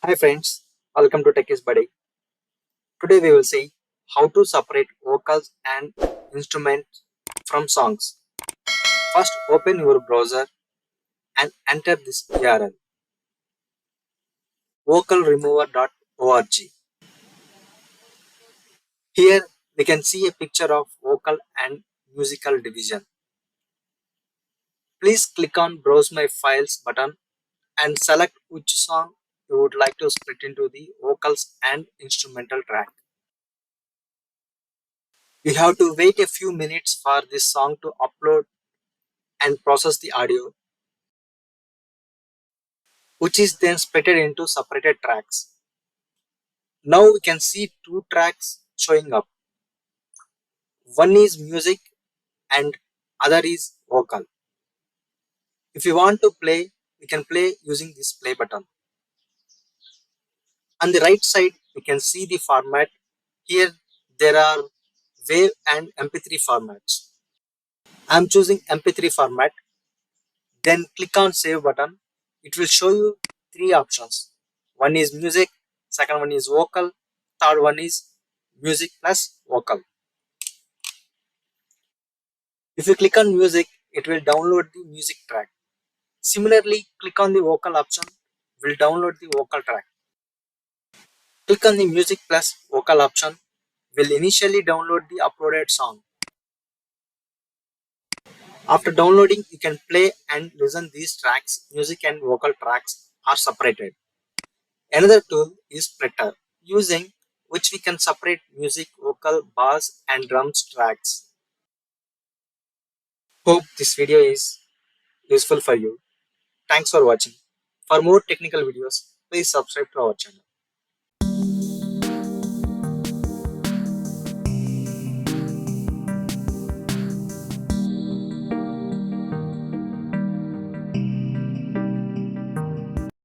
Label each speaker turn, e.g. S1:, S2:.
S1: Hi friends, welcome to TechiesBadi. Today we will see how to separate vocals and instruments from songs. First open your browser and enter this URL vocalremover.org. Here we can see a picture of vocal and musical division. Please click on browse my files button and select which song you would like to split into the vocals and instrumental track. We have to wait a few minutes for this song to upload and process the audio, which is then splitted into separated tracks. Now we can see two tracks showing up. One is music and other is vocal. If you want to play, we can play using this play button. On the right side, we can see the format. Here there are WAV and MP3 formats. I am choosing MP3 format. Then click on save button. It will show you three options. One is music, second one is vocal, third one is music plus vocal. If you click on music, it will download the music track. Similarly, click on the vocal option, will download the vocal track. Click on the music plus vocal option, will initially download the uploaded song. After downloading, you can play and listen these tracks. Music and vocal tracks are separated. Another tool is splitter, using which we can separate music, vocal, bass and drums tracks. Hope this video is useful for you. Thanks for watching. For more technical videos, please subscribe to our channel.